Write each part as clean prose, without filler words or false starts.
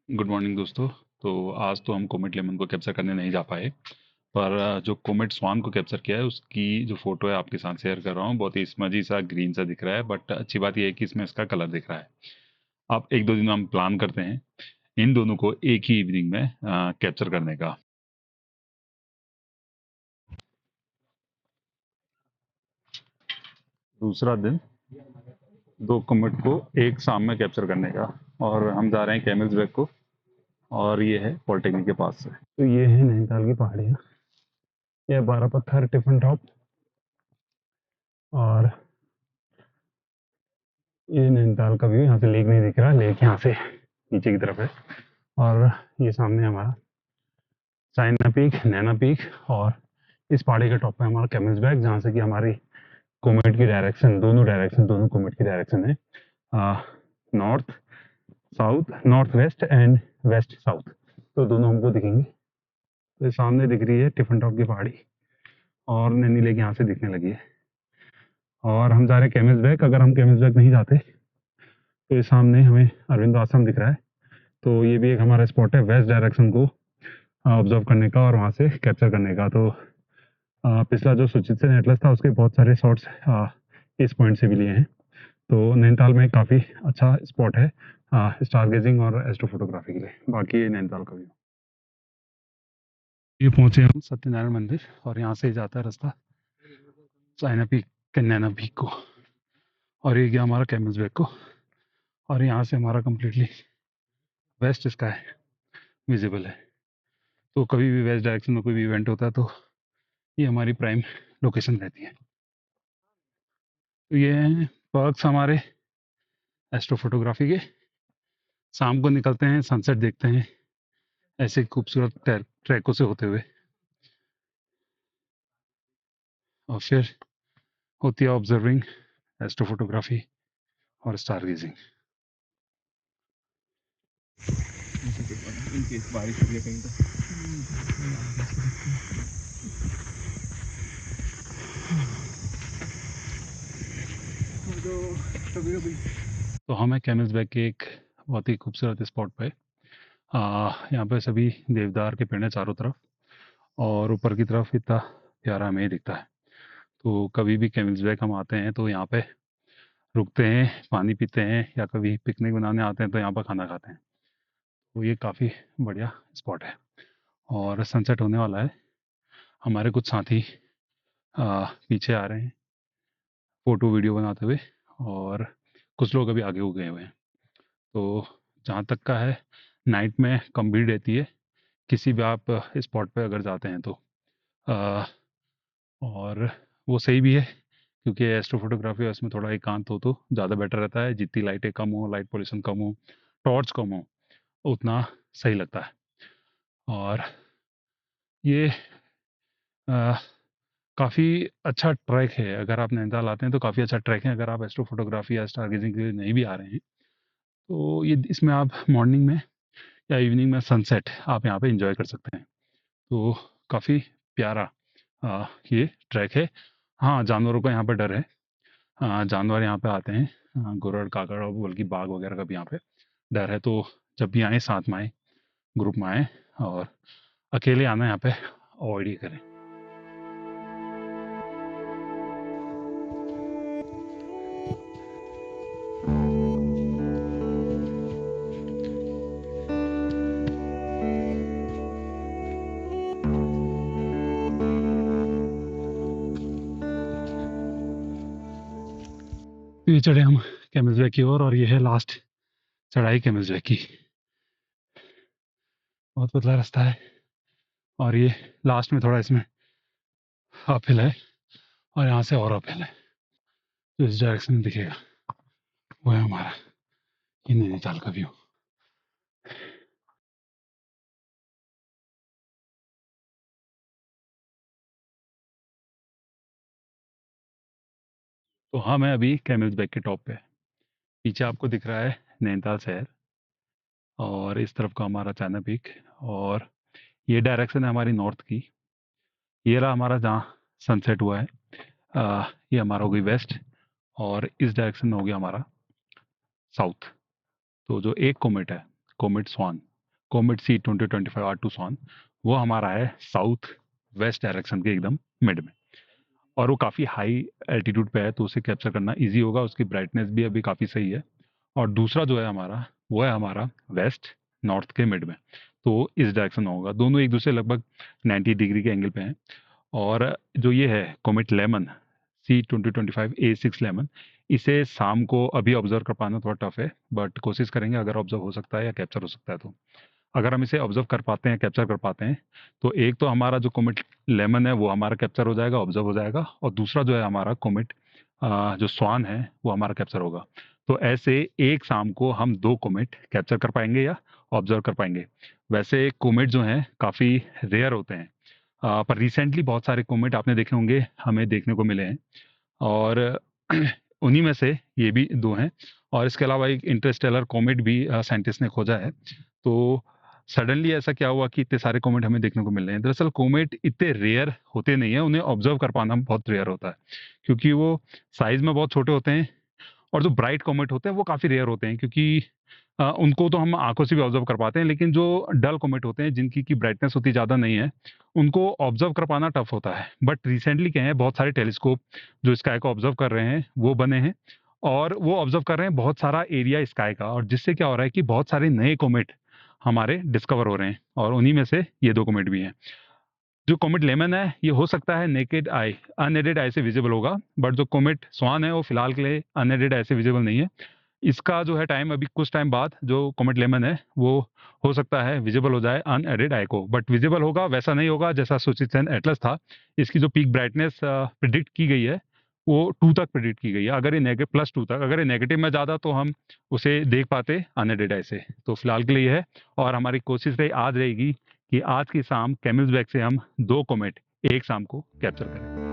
Good morning दोस्तों। तो आज तो हम कोमेट लेमन को कैप्चर करने नहीं जा पाए, पर जो कोमेट स्वान को कैप्चर किया है उसकी जो फोटो है आपके साथ शेयर कर रहा हूँ। बहुत ही स्मजी सा ग्रीन सा दिख रहा है, बट अच्छी बात यह है कि इसमें इसका कलर दिख रहा है। अब एक दो दिन हम प्लान करते हैं इन दोनों को एक ही इवनिंग में कैप्चर करने का। दूसरा दिन दो कोमेट को एक शाम में कैप्चर करने का, और हम जा रहे हैं कैमल्स बैग को, और ये है पॉलिटेक्निक के पास से। तो ये है नैनीताल की पहाड़ियाँ, ये 12 पत्थर टिफिन टॉप, और ये नैनीताल का व्यू। यहाँ से लेक नहीं दिख रहा, लेक यहाँ से नीचे की तरफ है। और ये सामने हमारा चाइना पीक, नैना पीक, और इस पहाड़ी के टॉप पे हमारा कैमल्स बैग, जहाँ से कि हमारी कोमेट की डायरेक्शन, दोनों कोमेट की डायरेक्शन है north south, north west and west south. तो दोनों हमको दिखेंगे। तो सामने दिख रही है टिफिन टॉप की पहाड़ी, और नैनी लेक यहाँ से दिखने लगी है। और हम जा रहे हैं कैमल्स बैग। अगर हम कैमल्स बैग नहीं जाते तो ये सामने हमें अरविंद आश्रम दिख रहा है। तो ये भी एक हमारा स्पॉट है वेस्ट डायरेक्शन को ऑब्जर्व करने का और वहाँ से कैप्चर करने का। तो पिछला जो सुचित सेन एटलस था उसके बहुत सारे शॉट्स इस पॉइंट से भी लिए हैं। तो नैनीताल में काफ़ी अच्छा स्पॉट है स्टार गेजिंग और एस्ट्रो फोटोग्राफी के लिए। बाकी ये नैनीताल का व्यू। ये पहुंचे हम सत्यनारायण मंदिर, और यहाँ से जाता है रास्ता चाइना पीक के नैना पीक को, और ये गया हमारा कैमल्स बैग को। और यहाँ से हमारा कम्प्लीटली वेस्ट स्काई विजिबल है। तो कभी भी वेस्ट डायरेक्शन में कोई भी इवेंट होता है तो ये हमारी प्राइम लोकेशन रहती है। तो ये हैं पर्क्स हमारे एस्ट्रो फोटोग्राफी के। शाम को निकलते हैं, सनसेट देखते हैं ऐसे खूबसूरत ट्रैकों से होते हुए, और फिर होती है ऑब्जर्विंग, एस्ट्रो फोटोग्राफी और स्टार गेजिंग। इनकेस बारिश हो गया कहीं तो हम हैं कैमल्स बैग के एक बहुत ही खूबसूरत स्पॉट पे। यहाँ पे सभी देवदार के पेड़ हैं चारों तरफ, और ऊपर की तरफ इतना प्यारा हमें दिखता है। तो कभी भी कैमल्स बैग हम आते हैं तो यहाँ पे रुकते हैं, पानी पीते हैं, या कभी पिकनिक बनाने आते हैं तो यहाँ पर खाना खाते हैं। तो ये काफ़ी बढ़िया स्पॉट है, और सनसेट होने वाला है। हमारे कुछ साथी पीछे आ रहे हैं फ़ोटो वीडियो बनाते हुए, और कुछ लोग अभी आगे हो गए हुए हैं। तो जहाँ तक का है, नाइट में कम भीड़ रहती है किसी भी आप स्पॉट पे अगर जाते हैं तो। अ, और वो सही भी है, क्योंकि एस्ट्रो फोटोग्राफी है उसमें थोड़ा एकांत हो तो ज़्यादा बेटर रहता है। जितनी लाइटें कम हो, लाइट पोल्यूशन कम हो, टॉर्च कम हो, उतना सही लगता है। और ये काफ़ी अच्छा ट्रैक है। अगर आप नैनीताल आते हैं तो काफ़ी अच्छा ट्रैक है। अगर आप एस्ट्रो फोटोग्राफी या स्टार गेजिंग के लिए नहीं भी आ रहे हैं तो ये इसमें आप मॉर्निंग में या इवनिंग में सनसेट आप यहाँ पे एंजॉय कर सकते हैं। तो काफ़ी प्यारा ये ट्रैक है। हाँ, जानवरों का यहाँ पर डर है। जानवर यहाँ पे आते हैं, गुरड़ काकड़ और बल्कि बाघ वगैरह का भी यहाँ पे डर है। तो जब भी आए साथ में आए, ग्रुप में आए, और अकेले आना यहाँ पे अवॉइड ही करें। ये चढ़े हम कैमल्स बैग की ओर, और ये है लास्ट चढ़ाई कैमल्स बैग की। बहुत पतला रास्ता है, और ये लास्ट में थोड़ा इसमें अपहिल है, और यहाँ से और अपहिल है। तो इस डायरेक्शन में दिखेगा वो है हमारा ये नैनीताल का व्यू। तो हाँ, मैं अभी कैमल्स बैग के टॉप पे, पीछे आपको दिख रहा है नैनीताल शहर, और इस तरफ का हमारा चाइना पीक, और ये डायरेक्शन है हमारी नॉर्थ की। ये रहा हमारा जहाँ सनसेट हुआ है। ये हमारा हो गई वेस्ट, और इस डायरेक्शन में हो गया हमारा साउथ। तो जो एक कोमेट है, कोमेट स्वान, कोमेट C2025 R2 स्वान, वो हमारा है साउथ वेस्ट डायरेक्शन के एकदम मिड में, और वो काफ़ी हाई एल्टीट्यूड पे है, तो उसे कैप्चर करना इजी होगा। उसकी ब्राइटनेस भी अभी काफ़ी सही है। और दूसरा जो है हमारा, वो है हमारा वेस्ट नॉर्थ के मिड में, तो इस डायरेक्शन में होगा। दोनों एक दूसरे लगभग 90 डिग्री के एंगल पे हैं। और जो ये है comet lemon C2025 A6 lemon, इसे शाम को अभी ऑब्जर्व कर पाना थोड़ा टफ है, बट कोशिश करेंगे अगर ऑब्जर्व हो सकता है या कैप्चर हो सकता है तो। अगर हम इसे ऑब्जर्व कर पाते हैं, कैप्चर कर पाते हैं, तो एक तो हमारा जो कोमेट लेमन है वो हमारा कैप्चर हो जाएगा, ऑब्जर्व हो जाएगा, और दूसरा जो है हमारा कोमेट जो स्वान है वो हमारा कैप्चर होगा। तो ऐसे एक शाम को हम 2 कोमेट कैप्चर कर पाएंगे या ऑब्जर्व कर पाएंगे। वैसे कोमेट जो हैं काफ़ी रेयर होते हैं, पर रिसेंटली बहुत सारे कोमेट आपने देखे होंगे, हमें देखने को मिले हैं, और उन्हीं में से ये भी 2 हैं। और इसके अलावा एक इंटरस्टेलर कोमेट भी साइंटिस्ट ने खोजा है। तो सडनली ऐसा क्या हुआ कि इतने सारे कोमेट हमें देखने को मिल रहे हैं? दरअसल कोमेट इतने रेयर होते नहीं है, उन्हें ऑब्जर्व कर पाना बहुत रेयर होता है, क्योंकि वो साइज में बहुत छोटे होते हैं। और जो ब्राइट कोमेट होते हैं वो काफ़ी रेयर होते हैं, क्योंकि उनको तो हम आंखों से भी ऑब्जर्व कर पाते हैं, लेकिन जो डल कोमेट होते हैं जिनकी की ब्राइटनेस उतनी ज़्यादा नहीं है, उनको ऑब्जर्व कर पाना टफ होता है। बट रिसेंटली क्या है, बहुत सारे टेलीस्कोप जो स्काई को ऑब्जर्व कर रहे हैं वो बने हैं, और वो ऑब्जर्व कर रहे हैं बहुत सारा एरिया स्काई का, और जिससे क्या हो रहा है कि बहुत सारे नए कोमेट हमारे डिस्कवर हो रहे हैं, और उन्हीं में से ये 2 कोमेट भी हैं। जो कोमेट लेमन है ये हो सकता है नेकेड आई, अनएडेड आई से विजिबल होगा, बट जो कोमेट स्वान है वो फिलहाल के लिए अनएडेड आई से विजिबल नहीं है। इसका जो है टाइम, अभी कुछ टाइम बाद जो कोमेट लेमन है वो हो सकता है विजिबल हो जाए अनएडेड आई को, बट विजिबल होगा, वैसा नहीं होगा जैसा सूचित सेन एटलस था। इसकी जो पीक ब्राइटनेस प्रिडिक्ट की गई है वो 2 तक प्रिडिक्ट की गई है, अगर ये +2 तक, अगर ये नेगेटिव में ज़्यादा तो हम उसे देख पाते अनएडेड आई से। तो फिलहाल के लिए है, और हमारी कोशिश रही आज रहेगी कि आज की शाम कैमल्सबैक से हम 2 कोमेट एक शाम को कैप्चर करें।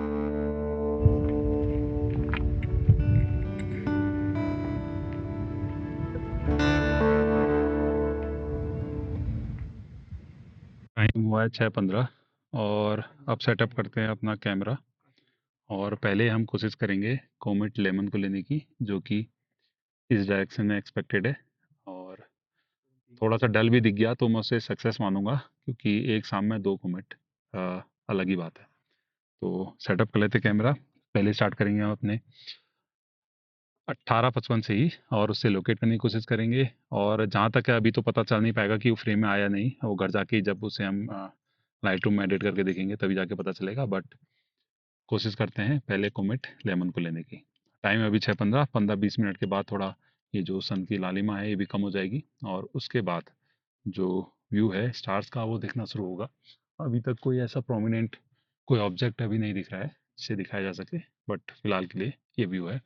टाइम हुआ है 6:15, और अब सेटअप करते हैं अपना कैमरा, और पहले हम कोशिश करेंगे कोमेट लेमन को लेने की, जो कि इस डायरेक्शन में एक्सपेक्टेड है। और थोड़ा सा डल भी दिख गया तो मैं उसे सक्सेस मानूंगा, क्योंकि एक शाम में 2 कोमेट अलग ही बात है। तो सेटअप कर लेते कैमरा। पहले स्टार्ट करेंगे हम अपने 1855 से ही, और उससे लोकेट करने की कोशिश करेंगे। और जहाँ तक है अभी तो पता चल नहीं पाएगा कि वो फ्रेम में आया नहीं, वो घर जाके जब उसे हम लाइट रूम में एडिट करके देखेंगे तभी जाके पता चलेगा। बट कोशिश करते हैं पहले कोमेट लेमन को लेने की। टाइम अभी 6:15, 15-20 मिनट के बाद थोड़ा ये जो सन की लालिमा है ये भी कम हो जाएगी, और उसके बाद जो व्यू है स्टार्स का वो दिखना शुरू होगा। अभी तक कोई ऐसा प्रोमिनेंट कोई ऑब्जेक्ट अभी नहीं दिख रहा है जिसे दिखाया जा सके, बट फिलहाल के लिए ये व्यू है।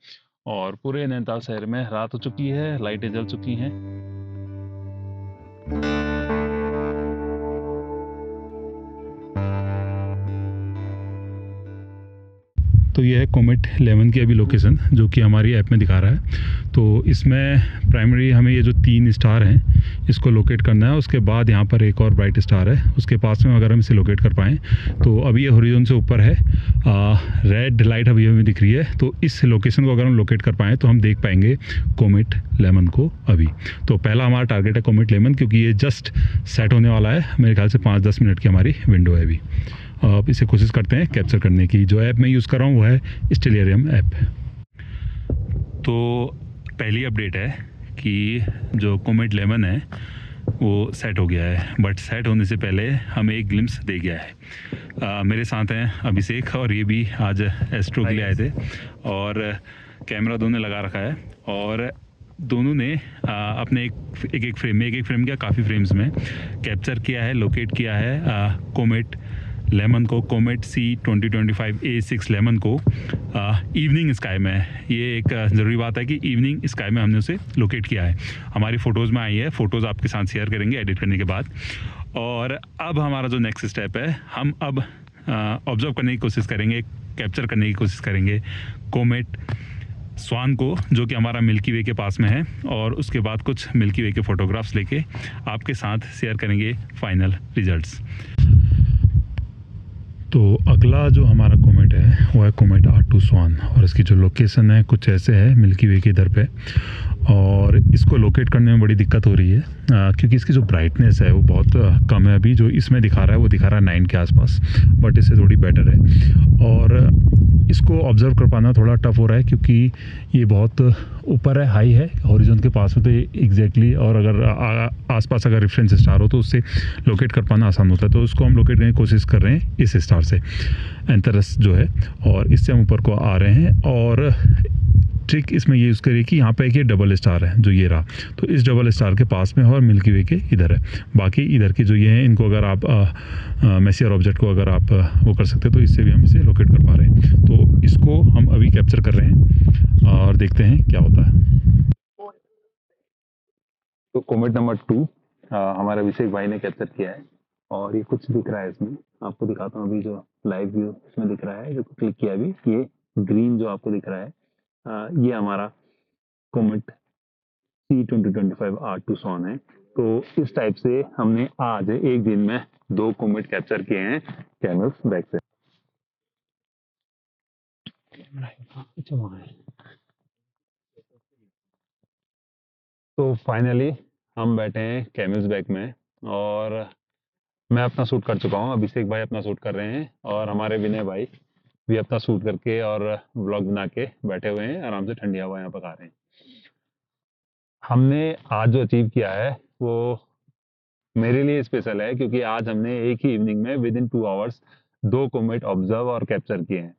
और पूरे नैनीताल शहर में रात हो चुकी है, लाइटें जल चुकी हैं। तो ये है कोमेट लेमन की अभी लोकेशन, जो कि हमारी ऐप में दिखा रहा है। तो इसमें प्राइमरी हमें ये जो 3 स्टार हैं इसको लोकेट करना है। उसके बाद यहाँ पर एक और ब्राइट स्टार है, उसके पास में अगर हम इसे लोकेट कर पाएँ तो अभी ये हॉरिजॉन से ऊपर है, रेड लाइट अभी हमें दिख रही है। तो इस लोकेशन को अगर हम लोकेट कर पाएँ तो हम देख पाएंगे कोमेट लेमन को अभी। तो पहला हमारा टारगेट है कोमेट लेमन, क्योंकि ये जस्ट सेट होने वाला है, मेरे ख्याल से 5-10 मिनट की हमारी विंडो है अभी। अब इसे कोशिश करते हैं कैप्चर करने की। जो ऐप मैं यूज़ कर रहा हूँ वो है स्टेलेरियम ऐप। तो पहली अपडेट है कि जो कोमेट लेमन है वो सेट हो गया है, बट सेट होने से पहले हमें एक ग्लिम्स दे गया है। मेरे साथ हैं अभिषेक, और ये भी आज एस्ट्रो के लिए आए थे, और कैमरा दोनों ने लगा रखा है, और दोनों ने अपने एक फ्रेम क्या काफ़ी फ्रेम्स में कैप्चर किया है, लोकेट किया है कोमेट लेमन को, कोमेट C2025 A6 लेमन को इवनिंग स्काई में। ये एक ज़रूरी बात है कि इवनिंग स्काई में हमने उसे लोकेट किया है। हमारी फ़ोटोज़ में आई है, फ़ोटोज़ आपके साथ शेयर करेंगे एडिट करने के बाद। और अब हमारा जो नेक्स्ट स्टेप है, हम अब ऑब्जर्व करने की कोशिश करेंगे, कैप्चर करने की कोशिश करेंगे कोमेट स्वान को, जो कि हमारा मिल्की वे के पास में है। और उसके बाद कुछ मिल्की वे के फ़ोटोग्राफ्स लेके आपके साथ शेयर करेंगे फाइनल रिजल्ट्स। तो अगला जो हमारा कोमेट है वो है कोमेट R2 स्वान, और इसकी जो लोकेशन है कुछ ऐसे है मिल्की वे के इधर पे। और इसको लोकेट करने में बड़ी दिक्कत हो रही है क्योंकि इसकी जो ब्राइटनेस है वो बहुत कम है। अभी जो इसमें दिखा रहा है वो दिखा रहा है 9 के आसपास, बट इससे थोड़ी बेटर है। और इसको ऑब्ज़र्व कर पाना थोड़ा टफ हो रहा है क्योंकि ये बहुत ऊपर है, हाई है, हॉरिजॉन के पास में, तो ये एग्जैक्टली, और अगर आसपास अगर रेफरेंस स्टार हो तो उससे लोकेट कर पाना आसान होता है। तो उसको हम लोकेट करने की कोशिश कर रहे हैं इस स्टार से, एंथरस जो है, और इससे हम ऊपर को आ रहे हैं। और ट्रिक इसमें ये यूज़ करिए कि यहाँ पे एक ये डबल स्टार है जो ये रहा, तो इस डबल स्टार के पास में है और मिल्की वे के इधर है। बाकी इधर के जो ये हैं इनको अगर आप मेसियर ऑब्जेक्ट को अगर आप वो कर सकते हैं तो इससे भी हम इसे लोकेट कर पा रहे हैं। तो इसको हम अभी कैप्चर कर रहे हैं और देखते हैं क्या होता है। तो कोमेट नंबर 2 हमारे अभिषेक भाई ने कैप्चर किया है और ये कुछ दिख रहा है इसमें, आपको दिखाता हूँ। अभी जो लाइव व्यू इसमें दिख रहा है, जो क्लिक किया अभी, ये ग्रीन जो आपको दिख रहा है, ये हमारा कोमेट C2025 R2 सॉन है। तो इस टाइप से हमने आज एक दिन में 2 कोमेट कैप्चर किए हैं कैमल्स बैक से। तो फाइनली हम बैठे हैं कैमल्स बैक में और मैं अपना शूट कर चुका हूँ, अभिषेक भाई अपना शूट कर रहे हैं और हमारे विनय भाई भी अपना शूट करके और व्लॉग बना के बैठे हुए हैं, आराम से ठंडी हवा यहाँ पर खा रहे हैं। हमने आज जो अचीव किया है वो मेरे लिए स्पेशल है क्योंकि आज हमने एक ही इवनिंग में with in 2 hours 2 comet observe और कैप्चर किए हैं।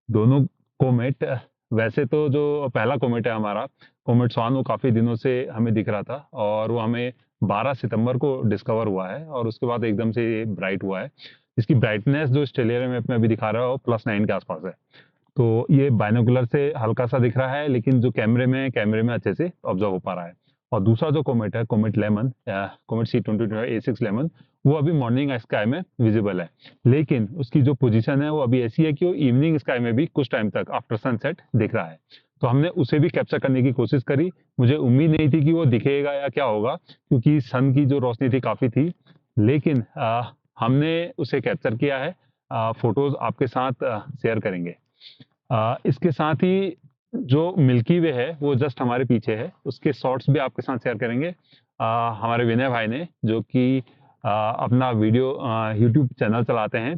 दोनों कोमेट, वैसे तो जो पहला कोमेट है हमारा कोमेट स्वान, वो काफ़ी दिनों से हमें दिख रहा था और वो हमें 12 सितंबर को डिस्कवर हुआ है और उसके बाद एकदम से ये ब्राइट हुआ है। इसकी ब्राइटनेस जो स्टेलियर मैप में अभी दिखा रहा है वो +9 के आसपास है। तो ये बाइनोकुलर से हल्का सा दिख रहा है लेकिन जो कैमरे में अच्छे से ऑब्जर्व हो पा रहा है। और दूसरा जो कोमेट है, comet lemon, comet C2025 A6 lemon, वो अभी मॉर्निंग स्काई में विजिबल है, लेकिन उसकी जो पोजीशन है वो अभी ऐसी है कि वो इवनिंग स्काई में भी कुछ टाइम तक आफ्टर सनसेट दिख रहा है। तो हमने उसे भी कैप्चर करने की कोशिश करी। मुझे उम्मीद नहीं थी कि वो दिखेगा या क्या होगा क्योंकि सन की जो रोशनी थी काफ़ी थी, लेकिन हमने उसे कैप्चर किया है। फोटोज आपके साथ शेयर करेंगे। इसके साथ ही जो मिल्की वे है वो जस्ट हमारे पीछे है, उसके शॉट्स भी आपके साथ शेयर करेंगे हमारे विनय भाई ने, जो कि अपना वीडियो यूट्यूब चैनल चलाते हैं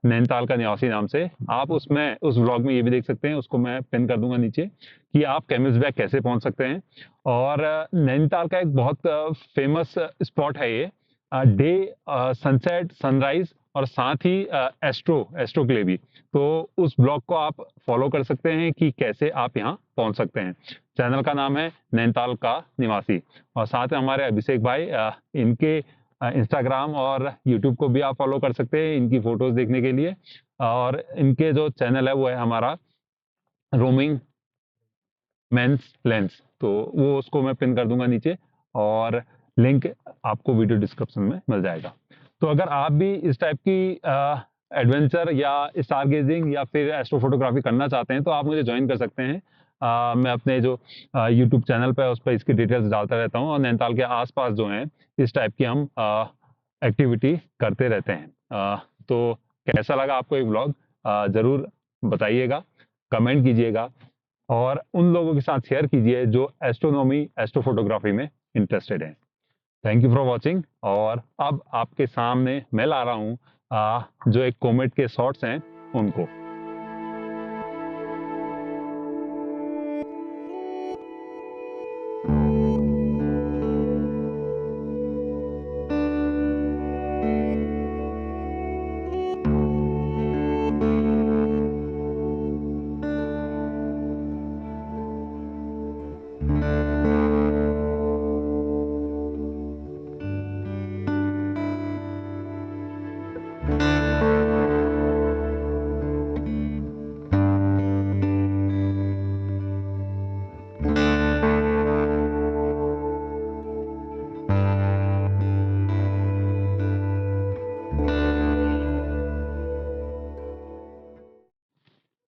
नैनीताल का निवासी नाम से। आप उसमें उस व्लॉग में ये भी देख सकते हैं, उसको मैं पिन कर दूंगा नीचे, कि आप कैमल्स बैक कैसे पहुंच सकते हैं। और नैनीताल का एक बहुत फेमस स्पॉट है ये, डे सनसेट सनराइज और साथ ही एस्ट्रो के लिए भी। तो उस ब्लॉग को आप फॉलो कर सकते हैं कि कैसे आप यहाँ पहुँच सकते हैं। चैनल का नाम है नैनीताल का निवासी और साथ में हमारे अभिषेक भाई, इनके इंस्टाग्राम और यूट्यूब को भी आप फॉलो कर सकते हैं इनकी फोटोज देखने के लिए। और इनके जो चैनल है वो है हमारा रोमिंग मेंस लेंस, तो वो उसको मैं पिन कर दूंगा नीचे और लिंक आपको वीडियो डिस्क्रिप्शन में मिल जाएगा। तो अगर आप भी इस टाइप की एडवेंचर या स्टार गेजिंग या फिर एस्ट्रो फोटोग्राफी करना चाहते हैं तो आप मुझे ज्वाइन कर सकते हैं। मैं अपने जो यूट्यूब चैनल पर उस पर इसकी डिटेल्स डालता रहता हूँ और नैनीताल के आसपास जो हैं इस टाइप की हम एक्टिविटी करते रहते हैं। तो कैसा लगा आपको ये व्लॉग ज़रूर बताइएगा, कमेंट कीजिएगा और उन लोगों के साथ शेयर कीजिए जो एस्ट्रोनॉमी एस्ट्रो फोटोग्राफी में इंटरेस्टेड हैं। Thank you for watching. और अब आपके सामने मैं ला रहा हूँ जो एक कोमेट के शॉट्स हैं उनको।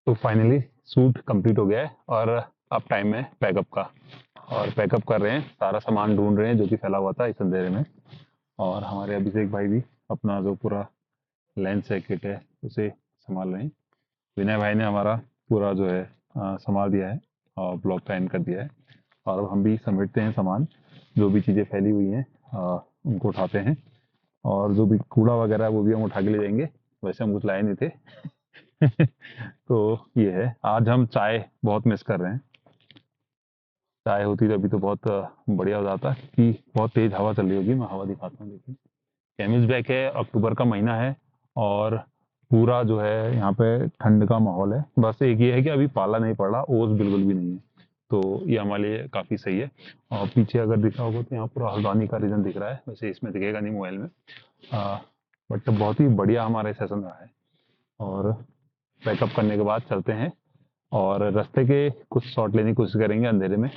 तो फाइनली शूट कंप्लीट हो गया है और अब टाइम है पैकअप का, और पैकअप कर रहे हैं, सारा सामान ढूंढ रहे हैं जो कि फैला हुआ था इस अंधेरे में। और हमारे अभिषेक भाई भी अपना जो पूरा लेंस है, किट है, उसे संभाल रहे हैं। विनय भाई ने हमारा पूरा जो है संभाल दिया है और ब्लॉग का एंड कर दिया है। और अब हम भी समेटते हैं सामान, जो भी चीज़ें फैली हुई हैं उनको उठाते हैं, और जो भी कूड़ा वगैरह है वो भी हम उठा के ले जाएंगे। वैसे हम कुछ लाए नहीं थे। तो ये है, आज हम चाय बहुत मिस कर रहे हैं। चाय होती तो अभी तो बहुत बढ़िया हो जाता, कि बहुत तेज हवा चल रही होगी। मैं हवा दिखाता हूँ, देखिए। केमिसबेक है, अक्टूबर का महीना है, और पूरा जो है यहाँ पे ठंड का माहौल है। बस एक ये है कि अभी पाला नहीं पड़ रहा, ओस बिल्कुल भी नहीं है, तो ये हमारे लिए काफ़ी सही है। और पीछे अगर दिखा होगा तो यहाँ पूरा हल्द्वानी का रीजन दिख रहा है, वैसे इसमें दिखेगा नहीं मोबाइल में। बट बहुत ही बढ़िया हमारा सेशन रहा है। और पैकअप करने के बाद चलते हैं और रास्ते के कुछ शॉट लेने की कोशिश करेंगे अंधेरे में।